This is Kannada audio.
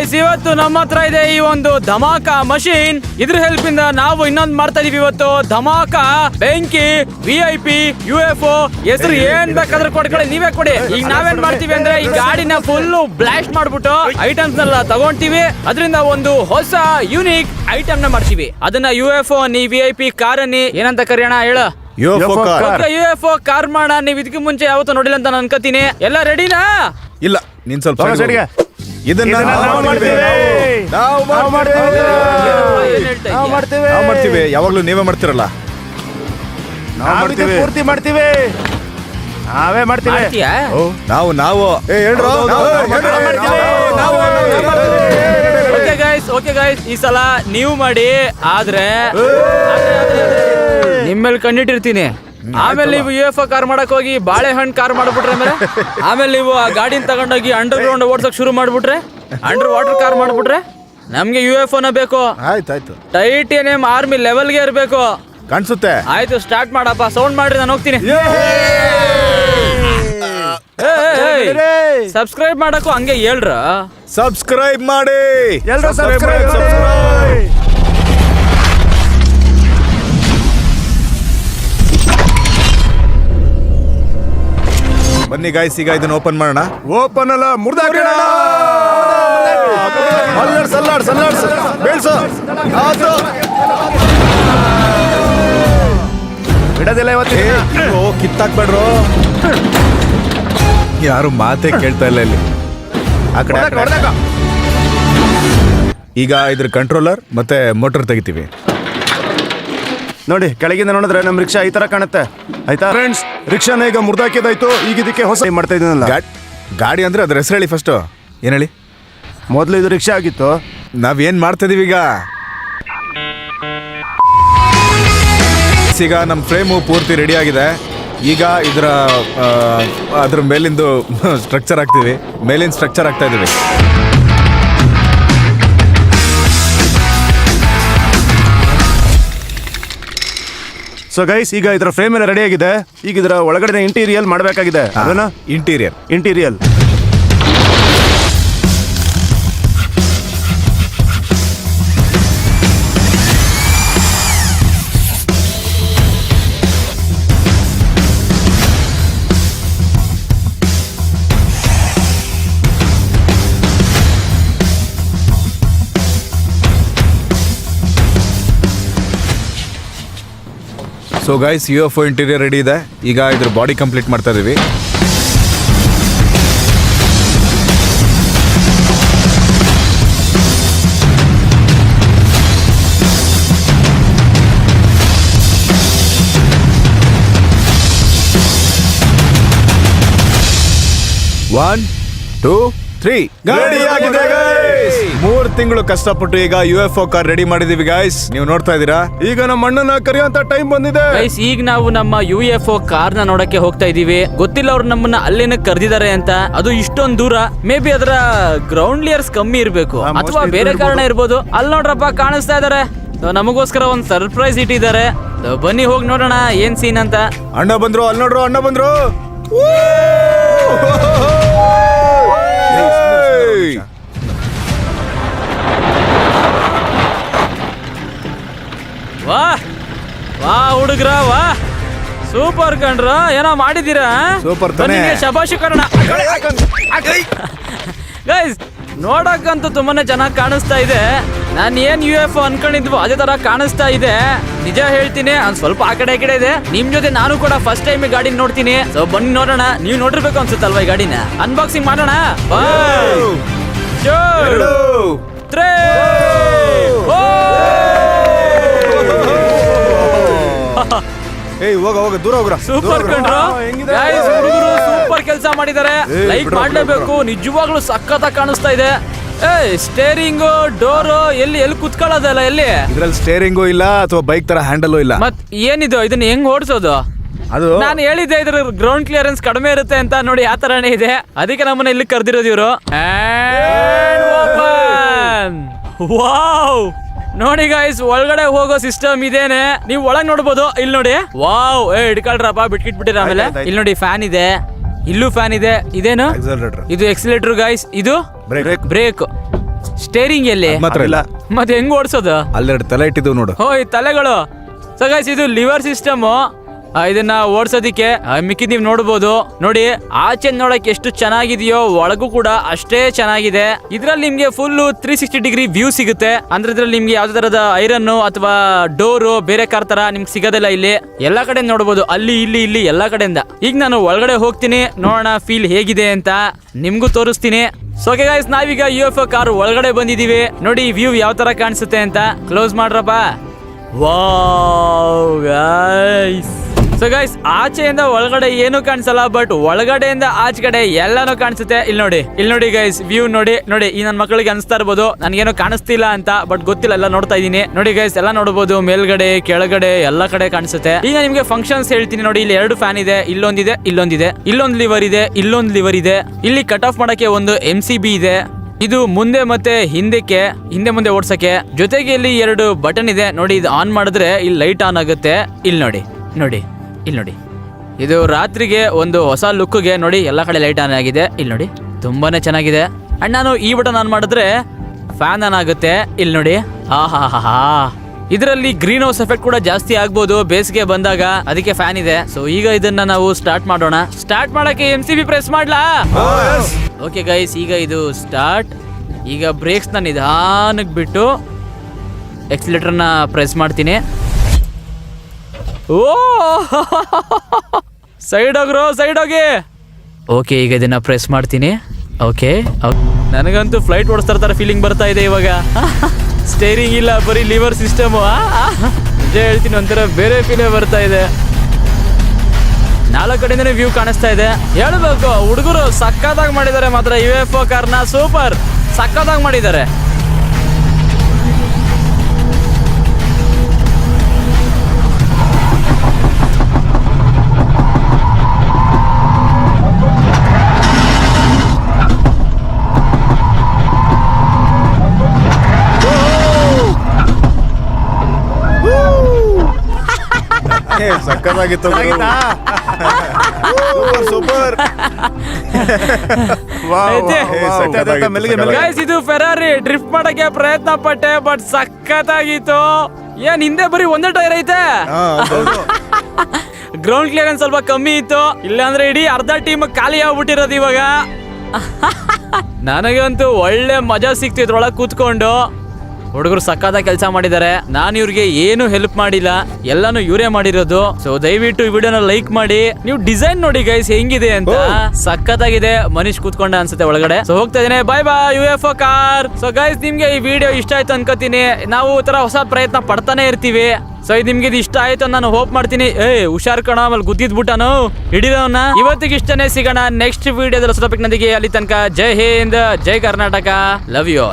ಗೈಸ್, ಇವತ್ತು ನಮ್ಮ ಹತ್ರ ಇದೆ ಈ ಒಂದು ಧಮಾಕ ಮಷೀನ್. ಇದ್ರ ಹೆಲ್ಪ್ ಇಂದ ನಾವು ಇನ್ನೊಂದು ಮಾಡ್ತಾ ಇದೀವಿ ಇವತ್ತು. ಧಮಾಕ ಬೆಂಕಿ VIP UFO ಹೆಸರು ಏನ್ ಬೇಕಾದ್ರೂ ಕೊಡ್ಕೊಳ್ಳಿ, ನೀವೇ ಕೊಡಿ. ಈಗ ನಾವೇನ್ ಮಾಡ್ತೀವಿ ಅಂದ್ರೆ ಈ ಗಾಡಿನ ಫುಲ್ ಬ್ಲಾಸ್ಟ್ ಮಾಡ್ಬಿಟ್ಟು ಐಟಮ್ಸ್ ನೆಲ್ಲ ತಗೊಂತೀವಿ. ಅದರಿಂದ ಒಂದು ಹೊಸ ಯೂನಿಕ್ ಐಟಮ್ ನ ಮಾಡ್ತೀವಿ. ಅದನ್ನ UFO ಅನ್ನಿ, VIP ಕಾರ್ ಅನ್ನಿ, ಏನಂತ ಕರೆಯೋಣ ಹೇಳು? UFO ಕಾರ್ ಮಾಡೋಣ. ನೀವ್ ಇದಕ್ಕೆ ಮುಂಚೆ ಯಾವತ್ತೂ ನೋಡಿಲ್ಲ ಅಂತ ನಾನು ಅನ್ಕೋತೀನಿ. ಎಲ್ಲ ರೆಡಿನಾ? ಇಲ್ಲ, ನೀನ್ ಸ್ವಲ್ಪ ಇದನ್ನ ಮಾಡ್ತೀವಿ. ಯಾವಾಗ್ಲೂ ನೀವೇ ಮಾಡ್ತಿರಲ್ಲ. ಪೂರ್ತಿ ಮಾಡ್ತೀವಿ, ನಾವೇ ಮಾಡ್ತೀವಿ. ನಾವು ಓಕೆ ಗೈಸ್, ಈ ಸಲ ನೀವು ಮಾಡಿ. ಆದ್ರೆ ನಿಮ್ಮೇಲೆ ಕಣ್ಣಿಟ್ಟಿರ್ತೀನಿ. ಆಮೇಲೆ ನೀವು UFO ಕಾರ್ ಮಾಡಕ್ ಹೋಗಿ ಬಾಳೆಹಣ್ಣು ಕಾರ್ ಮಾಡ್ಬಿಟ್ರೆ ಆಮೇಲೆ ನೀವು ಆ ಗಾಡಿನ ತಗೊಂಡೋಗಿ ಅಂಡರ್ ಗ್ರೌಂಡ್ ಓಡ್ಸಕ್ ಶುರು ಮಾಡ್ಬಿಟ್ರೆ, ಅಂಡರ್ ವಾಟರ್ ಕಾರ್ ಮಾಡ್ಬಿಟ್ರೆ, ನಮ್ಗೆ UFOನ ಬೇಕು. ಆಯ್ತಾಯ್ತು, ಟೈಟೇನಿಯಂ ಆರ್ಮಿ ಲೆವೆಲ್ಗೆ ಇರ್ಬೇಕು ಕಾಣಿಸುತ್ತೆ. ಆಯ್ತು, ಸ್ಟಾರ್ಟ್ ಮಾಡಪ್ಪ. ಸೌಂಡ್ ಮಾಡ್ರಿ, ನಾನು ಹೋಗ್ತೀನಿ. ಸಬ್ಸ್ಕ್ರೈಬ್ ಮಾಡಕ್ಕೂ ಹಂಗೆ ಹೇಳ್ರ. ಸಬ್ಸ್ಕ್ರೈಬ್ ಮಾಡಿ ಎಲ್ರು. ಬನ್ನಿ ಗಾಯ್ಸ್, ಈಗ ಇದನ್ನ ಓಪನ್ ಮಾಡೋಣ. ಓಪನ್ ಅಲ್ಲ, ಮುರ್ದಾಕೋಣ. ಬಿಡೋದಿಲ್ಲ ಇವತ್ತು. ಕಿತ್ತಾಕ್ಬೇಡ್ರು, ಯಾರು ಮಾತೇ ಕೇಳ್ತಾ ಇಲ್ಲ ಇಲ್ಲಿ. ಆ ಕಡೆ ಈಗ ಇದ್ರ ಕಂಟ್ರೋಲರ್ ಮತ್ತೆ ಮೋಟರ್ ತೆಗಿತೀವಿ. ನೋಡಿ, ಕೆಳಗಿಂದ ನೋಡಿದ್ರೆ ನಮ್ ರಿಕ್ಷಾ ಈ ತರ ಕಾಣುತ್ತೆ. ಆಯ್ತಾ ಫ್ರೆಂಡ್ಸ್, ರಿಕ್ಷಾನ ಈಗ ಮುರ್ದಾಕಿದಾಯ್ತು. ಈಗ ಇದಕ್ಕೆ ಹೊಸ ಮಾಡ್ತಾ ಇದೀನಲ್ಲ. ಗಾಡಿ ಅಂದ್ರೆ ಅದ್ರ ಹೆಸರು ಹೇಳಿ ಫಸ್ಟ್. ಏನ್ ಹೇಳಿ? ಮೊದ್ಲು ಇದು ರಿಕ್ಷಾ ಆಗಿತ್ತು. ನಾವೇನ್ ಮಾಡ್ತಾ ಇದೀವಿ ಈಗ ನಮ್ಮ ಫ್ರೇಮು ಪೂರ್ತಿ ರೆಡಿ ಆಗಿದೆ. ಈಗ ಅದ್ರ ಮೇಲಿಂದು ಸ್ಟ್ರಕ್ಚರ್ ಹಾಕ್ತೀವಿ. ಮೇಲಿನ ಸ್ಟ್ರಕ್ಚರ್ ಹಾಕ್ತಾ ಇದೀವಿ. ಸೊ ಗೈಸ್, ಈಗ ಇದರ ಫ್ರೇಮ್ ಎಲ್ಲ ರೆಡಿ ಆಗಿದೆ. ಈಗ ಇದರ ಒಳಗಡೆ ಇಂಟೀರಿಯಲ್ ಮಾಡಬೇಕಾಗಿದೆ. ಅದನ್ನ ಇಂಟೀರಿಯಲ್ so guys, UFO interior ready ಇದೆ. ಈಗ ಇದ್ರ ಬಾಡಿ ಕಂಪ್ಲೀಟ್ ಮಾಡ್ತಾ ಇದೀವಿ. One, two, three. ಗಾಡಿ ಆಗಿದೆ ಗೈಸ್. 3 ತಿಂಗಳು ಕಷ್ಟಪಟ್ಟು ಈಗ UFO ಕಾರ್ ರೆಡಿ ಮಾಡಿದೀವಿ ಗೈಸ್. ನೀವು ನೋಡ್ತಾ ಇದೀರಾ. ಈಗ ನಮ್ಮ ಅಣ್ಣನ ಕರೆಯುವಂತ ಟೈಮ್ ಬಂದಿದೆ ಗೈಸ್. ಈಗ ನಾವು ನಮ್ಮ UFO ಕಾರ್ ನ ನೋಡಕ್ಕೆ ಹೋಗ್ತಾ ಇದೀವಿ. ಗೊತ್ತಿಲ್ಲ ಅವ್ರು ನಮ್ಮನ್ನ ಅಲ್ಲೇನ ಕರೆದಿದ್ದಾರೆ ಅಂತ. ಅದು ಇಷ್ಟೊಂದು ದೂರ. ಮೇ ಬಿ ಅದರ ಗ್ರೌಂಡ್ ಲೇಯರ್ಸ್ ಕಮ್ಮಿ ಇರ್ಬೇಕು, ಅಥವಾ ಬೇರೆ ಕಾರಣ ಇರ್ಬೋದು. ಅಲ್ಲಿ ನೋಡ್ರಪ್ಪ, ಕಾಣಿಸ್ತಾ ಇದಾರೆ. ನಮಗೋಸ್ಕರ ಒಂದು ಸರ್ಪ್ರೈಸ್ ಇಟ್ಟಿದ್ದಾರೆ. ಬನ್ನಿ ಹೋಗಿ ನೋಡೋಣ ಏನ್ ಸೀನ್ ಅಂತ. ಅಣ್ಣ ಬಂದ್ರು, ಅಲ್ಲಿ ನೋಡ್ರು, ಅಣ್ಣ ಬಂದ್ರು. ವಾ ಹುಡುಗ್ರ, ವಾ ಸೂಪರ್ ಕಣ್ರ. ಏನೋ ಮಾಡಿದೀರಾ? ಸೂಪರ್ ತಾನೆ. ಶಬಾಷ್ ಕರ್ಣ. ಗೈಸ್, ನೋಡಕ್ಕಂತೂ ತುಂಬಾನೇ ಚೆನ್ನಾಗಿ ಕಾಣಿಸ್ತಾ ಇದೆ. ನಾನು ಏನ್ UFO ಅನ್ಕೊಂಡಿದ್ವು ಅದೇ ತರ ಕಾಣಿಸ್ತಾ ಇದೆ. ನಿಜ ಹೇಳ್ತೀನಿ, ಸ್ವಲ್ಪ ಆ ಕಡೆ ಈ ಕಡೆ ಇದೆ. ನಿಮ್ ಜೊತೆ ನಾನು ಕೂಡ ಫಸ್ಟ್ ಟೈಮ್ ಗಾಡಿ ನೋಡ್ತೀನಿ. ಸೊ ಬನ್ನಿ ನೋಡೋಣ. ನೀವು ನೋಡಿರ್ಬೇಕು ಅನ್ಸುತ್ತಲ್ವಾ ಈ ಗಾಡಿನ. ಅನ್ಬಾಕ್ಸಿಂಗ್ ಮಾಡೋಣ. ಹೋಗ ದೂರ ಹೋಗ್ರ. ಸೂಪರ್ ಕಂಡ್ರು. ಹುಡುಗರು ಸೂಪರ್ ಕೆಲಸ ಮಾಡಿದ್ದಾರೆ. ಲೈಕ್ ಮಾಡ್ಲೇಬೇಕು. ನಿಜವಾಗ್ಲೂ ಸಖತ್ತಾಗಿ ಕಾಣಿಸ್ತಾ ಇದೆ. ಸ್ಟೇರಿಂಗ್, ಡೋರು ಎಲ್ಲಿ ಕುತ್ಕೊಳ್ಳೋದಲ್ಲ ಎಲ್ಲಿ? ಇದ್ರಲ್ಲಿ ಸ್ಟೇರಿಂಗು ಇಲ್ಲ, ಅಥವಾ ಬೈಕ್ ತರ ಹ್ಯಾಂಡಲ್ ಇಲ್ಲ. ಮತ್ ಏನಿದು? ಇದನ್ನ ಹೆಂಗ್ ಓಡಿಸೋದು? ಅದು ನಾನು ಹೇಳಿದ್ದೆ, ಇದ್ರ ಗ್ರೌಂಡ್ ಕ್ಲಿಯರೆನ್ಸ್ ಕಡಿಮೆ ಇರುತ್ತೆ ಅಂತ. ನೋಡಿ ಆ ತರಾನೇ ಇದೆ. ಅದಕ್ಕೆ ನಮ್ಮನ್ನ ಇಲ್ಲಿ ಕರ್ದಿರೋದು ಇವರು. ವಾವ್, ನೋಡಿ ಗೈಸ್, ಒಳಗಡೆ ಹೋಗೋ ಸಿಸ್ಟಮ್ ಇದೇನೆ. ನೀವು ಒಳಗ್ ನೋಡ್ಬೋದು. ಇಲ್ಲಿ ನೋಡಿ. ವಾವ್, ಹಿಡ್ಕೊಳ್ರಪ್ಪ, ಬಿಟ್ಬಿಟ್ಟಿರ. ಆಮೇಲೆ ಇಲ್ಲಿ ನೋಡಿ, ಫ್ಯಾನ್ ಇದೆ. ಇಲ್ಲೂ ಫ್ಯಾನ್ ಇದೆ. ಇದೇನು? ಆಕ್ಸಲರೇಟರ್. ಇದು ಎಕ್ಸಿಲೇಟರ್ ಗೈಸ್. ಇದು ಬ್ರೇಕ್. ಸ್ಟೇರಿಂಗ್ ಎಲ್ಲಿ ಮಾತ್ರ ಇಲ್ಲ, ಮತ್ತೆ ಹೆಂಗ್ ಓಡಿಸೋದು? ಅಲ್ಲೆರಡು ತಲೆ ಇಟ್ಟಿದ್ದು ನೋಡು. ಓ ಈ ತಲೆಗಳು. ಸೊ ಗೈಸ್ ಇದು ಲಿವರ್ ಸಿಸ್ಟಮ್. ಇದನ್ನ ಓಡಿಸೋದಿಕ್ಕೆ ಮಿಕ್ಕಿ ನೀವು ನೋಡಬಹುದು. ನೋಡಿ ಆಚೆ ನೋಡಕ್ ಎಷ್ಟು ಚೆನ್ನಾಗಿದೆಯೋ ಒಳಗೂ ಕೂಡ ಅಷ್ಟೇ ಚೆನ್ನಾಗಿದೆ. ಇದ್ರಲ್ಲಿ ನಿಮ್ಗೆ ಫುಲ್ 360 ಡಿಗ್ರಿ ವ್ಯೂ ಸಿಗುತ್ತೆ. ಅಂದ್ರೆ ಇದ್ರಲ್ಲಿ ನಿಮ್ಗೆ ಯಾವ್ದೇ ತರದ ಐರನ್ ಅಥವಾ ಡೋರು ಬೇರೆ ಕಾರ್ ತರ ನಿಮ್ಗೆ ಸಿಗೋದಿಲ್ಲ. ಇಲ್ಲಿ ಎಲ್ಲಾ ಕಡೆ ನೋಡಬಹುದು, ಅಲ್ಲಿ ಇಲ್ಲಿ ಎಲ್ಲಾ ಕಡೆಯಿಂದ. ಈಗ ನಾನು ಒಳಗಡೆ ಹೋಗ್ತೀನಿ, ನೋಡೋಣ ಫೀಲ್ ಹೇಗಿದೆ ಅಂತ ನಿಮ್ಗೂ ತೋರಿಸ್ತೀನಿ. ಸೊ ಓಕೆ ಗೈಸ್, ನಾವೀಗ UFO ಕಾರ್ ಒಳಗಡೆ ಬಂದಿದೀವಿ. ನೋಡಿ ವ್ಯೂ ಯಾವ ತರ ಕಾಣಿಸುತ್ತೆ ಅಂತ. ಕ್ಲೋಸ್ ಮಾಡ್ರಪ್ಪ. Wow guys. ಸೊ ಗೈಸ್ ಆಚೆಯಿಂದ ಒಳಗಡೆ ಏನು ಕಾಣಿಸಲ್ಲ, ಬಟ್ ಒಳಗಡೆಯಿಂದ ಆಚೆ ಕಡೆ ಎಲ್ಲಾನು ಕಾಣಿಸುತ್ತೆ. ಇಲ್ಲಿ ನೋಡಿ ಗೈಸ್ ವ್ಯೂ ನೋಡಿ. ಈ ನನ್ನ ಮಕ್ಕಳಿಗೆ ಅನ್ಸ್ತಾ ಇರ್ಬೋದು ನನ್ಗೇನು ಕಾಣಿಸ್ತಿಲ್ಲ ಅಂತ, ಬಟ್ ಗೊತ್ತಿಲ್ಲ, ಎಲ್ಲ ನೋಡ್ತಾ ಇದೀನಿ. ನೋಡಿ ಗೈಸ್ ಎಲ್ಲ ನೋಡಬಹುದು, ಮೇಲ್ಗಡೆ ಕೆಳಗಡೆ ಎಲ್ಲಾ ಕಡೆ ಕಾಣಿಸುತ್ತೆ. ಈಗ ನಿಮ್ಗೆ ಫಂಕ್ಷನ್ಸ್ ಹೇಳ್ತೀನಿ ನೋಡಿ. ಇಲ್ಲಿ 2 ಫ್ಯಾನ್ ಇದೆ, ಇಲ್ಲೊಂದಿದೆ, ಇಲ್ಲೊಂದು ಲಿವರ್ ಇದೆ, ಇಲ್ಲೊಂದು ಲಿವರ್ ಇದೆ. ಇಲ್ಲಿ ಕಟ್ ಆಫ್ ಮಾಡಕ್ಕೆ ಒಂದು MCB ಇದೆ. ಇದು ಮುಂದೆ ಮತ್ತೆ ಹಿಂದೆ ಮುಂದೆ ಓಡ್ಸಕ್ಕೆ. ಜೊತೆಗೆ ಇಲ್ಲಿ 2 ಬಟನ್ ಇದೆ ನೋಡಿ. ಇದು ಆನ್ ಮಾಡಿದ್ರೆ ಇಲ್ಲಿ ಲೈಟ್ ಆನ್ ಆಗುತ್ತೆ. ಇಲ್ಲಿ ನೋಡಿ. ಇದು ರಾತ್ರಿಗೆ ಒಂದು ಹೊಸ ಲುಕ್ಗೆ ನೋಡಿ ಎಲ್ಲ ಕಡೆ ಲೈಟ್ ಆನ್ ಆಗಿದೆ. ಇಲ್ಲಿ ನೋಡಿ ತುಂಬಾನೇ ಚೆನ್ನಾಗಿದೆ. ಅಂಡ್ ನಾನು ಈ ಬಟನ್ ಆನ್ ಮಾಡಿದ್ರೆ ಫ್ಯಾನ್ ಆನ್ ಆಗುತ್ತೆ. ಇಲ್ಲಿ ನೋಡಿ ಆಹಾ. ಇದರಲ್ಲಿ ಗ್ರೀನ್ ಹೌಸ್ ಎಫೆಕ್ಟ್ ಕೂಡ ಜಾಸ್ತಿ ಆಗ್ಬೋದು ಬೇಸಿಗೆ ಬಂದಾಗ, ಅದಕ್ಕೆ ಫ್ಯಾನ್ ಇದೆ. ಸೊ ಈಗ ಇದನ್ನ ನಾವು ಸ್ಟಾರ್ಟ್ ಮಾಡೋಣ. ಸ್ಟಾರ್ಟ್ ಮಾಡಕ್ಕೆ MCB ಪ್ರೆಸ್ ಮಾಡ್ಲಾ? ಓಕೆ ಗೈಸ್, ಈಗ ಇದು ಸ್ಟಾರ್ಟ್. ಈಗ ಬ್ರೇಕ್ಸ್ ನ ನಿಧಾನಕ್ಕೆ ಬಿಟ್ಟು ಎಕ್ಸಿಲೇಟರ್ ನ ಪ್ರೆಸ್ ಮಾಡ್ತೀನಿ. ಓ ಸೈಡ್ ಹೋಗಿ. ಓಕೆ ಈಗ ಇದನ್ನ ಪ್ರೆಸ್ ಮಾಡ್ತೀನಿ. ಓಕೆ ನನಗಂತೂ ಫ್ಲೈಟ್ ಓಡಿಸ್ತಾ ಇರ್ತಾರೆ ಫೀಲಿಂಗ್ ಬರ್ತಾ ಇದೆ ಇವಾಗ. ಸ್ಟೇರಿಂಗ್ ಇಲ್ಲ, ಬರೀ ಲಿವರ್ ಸಿಸ್ಟಮ್. ನಿಜ ಹೇಳ್ತೀನಿ, ಒಂಥರ ಬೇರೆ ಫೀಲೇ ಬರ್ತಾ ಇದೆ. 4 ಕಡೆಯಿಂದನೇ ವ್ಯೂ ಕಾಣಿಸ್ತಾ ಇದೆ. ಹೇಳ್ಬೇಕು, ಹುಡುಗರು ಸಕ್ಕತ್ತಾಗಿ ಮಾಡಿದ್ದಾರೆ ಮಾತ್ರ. UFO ಕಾರ್ನ ಸೂಪರ್ ಸಕ್ಕತ್ತಾಗಿ ಮಾಡಿದ್ದಾರೆ. ಸಕ್ಕತ್ತಾಗಿತ್ತು, ಸೂಪರ್. ಗೈಸ್ ಇದು ಫೆರಾರಿ. ಡ್ರಿಫ್ಟ್ ಮಾಡಕ್ಕೆ ಪ್ರಯತ್ನ ಪಟ್ಟೆ, ಬಟ್ ಸಕ್ಕತ್ತಾಗಿತ್ತು. ಏನ್ ಹಿಂದೆ ಬರೀ ಒಂದೇ ಟೈರ್ ಐತೆ. ಗ್ರೌಂಡ್ ಕ್ಲಿಯರೆನ್ಸ್ ಸ್ವಲ್ಪ ಕಮ್ಮಿ ಇತ್ತು, ಇಲ್ಲಾಂದ್ರೆ ಇಡೀ ಅರ್ಧ ಟೀಮ್ ಖಾಲಿ ಆಗ್ಬಿಟ್ಟಿರೋದು ಇವಾಗ. ನನಗಂತೂ ಒಳ್ಳೆ ಮಜಾ ಸಿಕ್ತು ಇದ್ರೊಳಗೆ ಕೂತ್ಕೊಂಡು. ಹುಡುಗರು ಸಕ್ಕತ್ತಾಗಿ ಕೆಲಸ ಮಾಡಿದ್ದಾರೆ. ನಾನು ಇವ್ರಿಗೆ ಏನು ಹೆಲ್ಪ್ ಮಾಡಿಲ್ಲ, ಎಲ್ಲಾನು ಇವರೇ ಮಾಡಿರೋದು. ಸೊ ದಯವಿಟ್ಟು ಈ ವಿಡಿಯೋನ ಲೈಕ್ ಮಾಡಿ. ನೀವು ಡಿಸೈನ್ ನೋಡಿ ಗೈಸ್ ಹೆಂಗಿದೆ ಅಂತ, ಸಕ್ಕತ್ತಾಗಿದೆ. ಮನೀಶ್ ಕೂತ್ಕೊಂಡ ಅನ್ಸುತ್ತೆ ಒಳಗಡೆ. ಸೊ ಹೋಗ್ತಾ ಇದೀನಿ, ಬಾಯ್ UFO ಕಾರ್. ಸೊ ಗೈಸ್ ನಿಮ್ಗೆ ಈ ವಿಡಿಯೋ ಇಷ್ಟ ಆಯ್ತು ಅನ್ಕೋತೀನಿ. ನಾವು ಈ ತರ ಹೊಸ ಪ್ರಯತ್ನ ಪಡ್ತಾನೆ ಇರ್ತೀವಿ. ಸೊ ಇದು ನಿಮ್ಗೆ ಇಷ್ಟ ಆಯ್ತು ನಾನು ಹೋಪ್ ಮಾಡ್ತೀನಿ. ಹುಷಾರ್ ಕಣ, ಆಮೇಲೆ ಗುದ್ದಿದ್ಬಿಟ್ಟನು ಹಿಡಿದವನ್ನ. ಇವತ್ತಿಗೆ ಇಷ್ಟನೇ, ಸಿಗೋಣ ನೆಕ್ಸ್ಟ್ ವಿಡಿಯೋದಲ್ಲಿ ಹೊಸ ಟಾಪಿಕ್ ನೊಂದಿಗೆ. ಅಲ್ಲಿ ತನಕ ಜೈ ಹಿಂದ್, ಜೈ ಕರ್ನಾಟಕ, ಲವ್ ಯು.